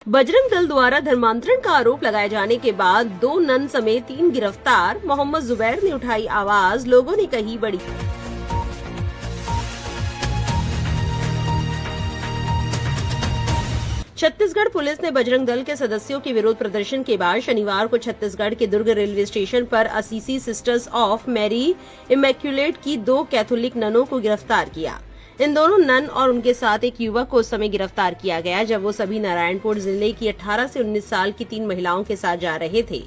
बजरंग दल द्वारा धर्मांतरण का आरोप लगाए जाने के बाद 2 नन समेत 3 गिरफ्तार। मोहम्मद जुबैर ने उठाई आवाज, लोगों ने कही बड़ी। छत्तीसगढ़ पुलिस ने बजरंग दल के सदस्यों के विरोध प्रदर्शन के बाद शनिवार को छत्तीसगढ़ के दुर्ग रेलवे स्टेशन पर Assisi sisters of Mary Immaculate की 2 कैथोलिक ननों को गिरफ्तार किया। इन दोनों नन और उनके साथ एक युवक को उस समय गिरफ्तार किया गया जब वो सभी नारायणपुर जिले की 18 से 19 साल की 3 महिलाओं के साथ जा रहे थे।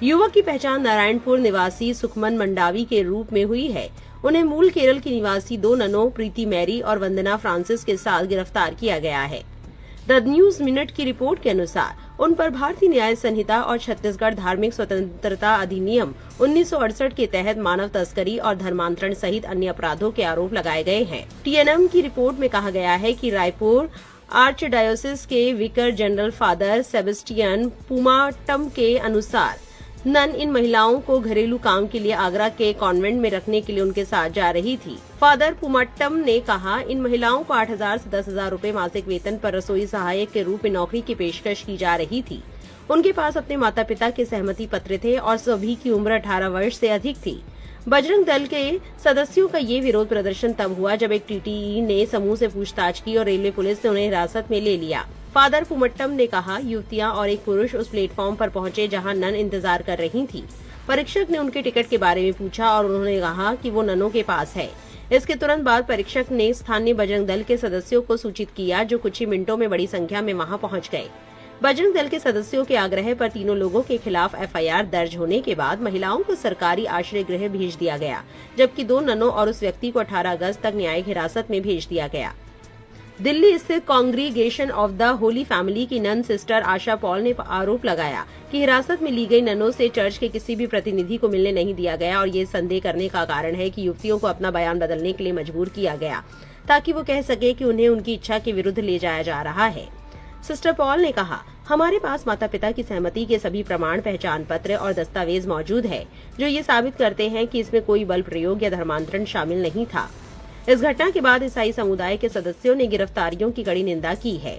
युवक की पहचान नारायणपुर निवासी सुखमन मंडावी के रूप में हुई है। उन्हें मूल केरल की निवासी 2 ननों प्रीति मैरी और वंदना फ्रांसिस के साथ गिरफ्तार किया गया है। द न्यूज मिनट की रिपोर्ट के अनुसार उन पर भारतीय न्याय संहिता और छत्तीसगढ़ धार्मिक स्वतंत्रता अधिनियम 1968 के तहत मानव तस्करी और धर्मांतरण सहित अन्य अपराधों के आरोप लगाए गए हैं। TNM की रिपोर्ट में कहा गया है कि रायपुर आर्चडायोसिस के विकर जनरल फादर सेबेस्टियन पुमाट्टम के अनुसार नन इन महिलाओं को घरेलू काम के लिए आगरा के कॉन्वेंट में रखने के लिए उनके साथ जा रही थी। फादर पुमाट्टम ने कहा, इन महिलाओं को 8,000 से 10,000 रूपए मासिक वेतन पर रसोई सहायक के रूप में नौकरी की पेशकश की जा रही थी। उनके पास अपने माता पिता के सहमति पत्र थे और सभी की उम्र 18 वर्ष से अधिक थी। बजरंग दल के सदस्यों का ये विरोध प्रदर्शन तब हुआ जब एक TTE ने समूह से पूछताछ की और रेलवे पुलिस ने उन्हें हिरासत में ले लिया। फादर पुमट्टम ने कहा, युवतियां और एक पुरुष उस प्लेटफॉर्म पर पहुंचे जहां नन इंतजार कर रही थी। परीक्षक ने उनके टिकट के बारे में पूछा और उन्होंने कहा कि वो ननों के पास है। इसके तुरंत बाद परीक्षक ने स्थानीय बजरंग दल के सदस्यों को सूचित किया, जो कुछ ही मिनटों में बड़ी संख्या में वहां पहुंच गए। बजरंग दल के सदस्यों के आग्रह पर तीनों लोगों के खिलाफ FIR दर्ज होने के बाद महिलाओं को सरकारी आश्रय गृह भेज दिया गया, जबकि 2 ननों और उस व्यक्ति को 18 अगस्त तक न्यायिक हिरासत में भेज दिया गया। दिल्ली स्थित congregation of the Holi family की नन सिस्टर आशा पॉल ने आरोप लगाया कि हिरासत में ली गई ननों से चर्च के किसी भी प्रतिनिधि को मिलने नहीं दिया गया और ये संदेह करने का कारण है कि युवतियों को अपना बयान बदलने के लिए मजबूर किया गया ताकि वो कह सके कि उन्हें उनकी इच्छा के विरुद्ध ले जाया जा रहा है। सिस्टर पॉल ने कहा, हमारे पास माता पिता की सहमति के सभी प्रमाण, पहचान पत्र और दस्तावेज मौजूद है जो ये साबित करते हैं कि इसमें कोई बल प्रयोग या धर्मांतरण शामिल नहीं था। इस घटना के बाद ईसाई समुदाय के सदस्यों ने गिरफ्तारियों की कड़ी निंदा की है।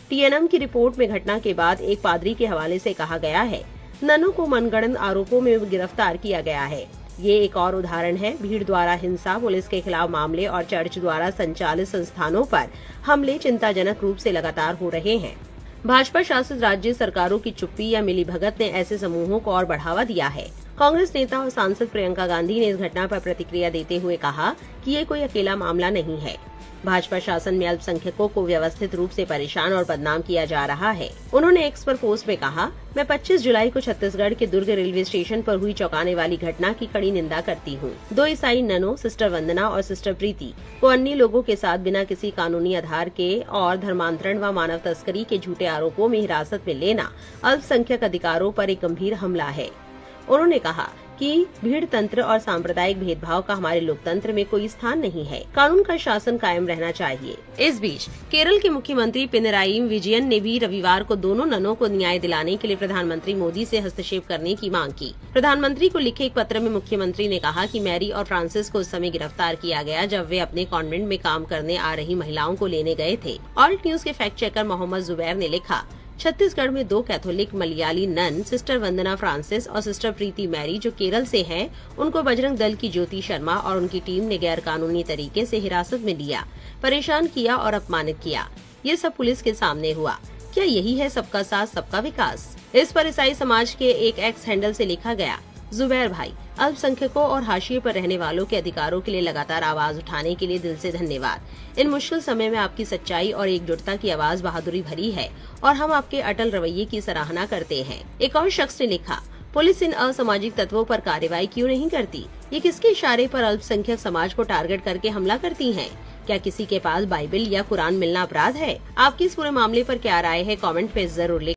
TNM की रिपोर्ट में घटना के बाद एक पादरी के हवाले से कहा गया है, ननों को मनगढ़ंत आरोपों में गिरफ्तार किया गया है। ये एक और उदाहरण है भीड़ द्वारा हिंसा, पुलिस के खिलाफ मामले और चर्च द्वारा संचालित संस्थानों पर हमले चिंताजनक रूप से लगातार हो रहे हैं। भाजपा शासित राज्य सरकारों की चुप्पी या मिलीभगत ने ऐसे समूहों को और बढ़ावा दिया है। कांग्रेस नेता और सांसद प्रियंका गांधी ने इस घटना पर प्रतिक्रिया देते हुए कहा कि ये कोई अकेला मामला नहीं है। भाजपा शासन में अल्पसंख्यकों को व्यवस्थित रूप से परेशान और बदनाम किया जा रहा है। उन्होंने एक्स पर पोस्ट में कहा, मैं 25 जुलाई को छत्तीसगढ़ के दुर्ग रेलवे स्टेशन पर हुई चौंकाने वाली घटना की कड़ी निंदा करती हूँ। 2 ईसाई ननों, सिस्टर वंदना और सिस्टर प्रीति को अन्य लोगों के साथ बिना किसी कानूनी आधार के और धर्मांतरण व मानव तस्करी के झूठे आरोपों में हिरासत में लेना अल्पसंख्यक अधिकारों पर एक गंभीर हमला है। उन्होंने कहा कि भीड़ तंत्र और सांप्रदायिक भेदभाव का हमारे लोकतंत्र में कोई स्थान नहीं है। कानून का शासन कायम रहना चाहिए। इस बीच केरल के मुख्यमंत्री पिनराई विजयन ने भी रविवार को दोनों ननों को न्याय दिलाने के लिए प्रधानमंत्री मोदी से हस्तक्षेप करने की मांग की। प्रधानमंत्री को लिखे एक पत्र में मुख्यमंत्री ने कहा कि मैरी और फ्रांसिस को उस समय गिरफ्तार किया गया जब वे अपने कॉन्वेंट में काम करने आ रही महिलाओं को लेने गए थे। ऑल्ट न्यूज के फैक्ट चेकर मोहम्मद जुबैर ने लिखा, छत्तीसगढ़ में 2 कैथोलिक मलयाली नन, सिस्टर वंदना फ्रांसिस और सिस्टर प्रीति मैरी जो केरल से हैं, उनको बजरंग दल की ज्योति शर्मा और उनकी टीम ने गैर कानूनी तरीके से हिरासत में लिया, परेशान किया और अपमानित किया। ये सब पुलिस के सामने हुआ। क्या यही है सबका साथ सबका विकास? इस पर ईसाई समाज के एक एक्स हैंडल से लिखा गया, जुबैर भाई, अल्पसंख्यकों और हाशिए पर रहने वालों के अधिकारों के लिए लगातार आवाज उठाने के लिए दिल से धन्यवाद। इन मुश्किल समय में आपकी सच्चाई और एकजुटता की आवाज बहादुरी भरी है और हम आपके अटल रवैये की सराहना करते हैं। एक और शख्स ने लिखा, पुलिस इन असामाजिक तत्वों पर कार्रवाई क्यों नहीं करती? ये किसके इशारे पर अल्पसंख्यक समाज को टारगेट करके हमला करती हैं? क्या किसी के पास बाइबल या कुरान मिलना अपराध है? आपकी इस पूरे मामले पर क्या राय है? कमेंट में जरूर लिखें।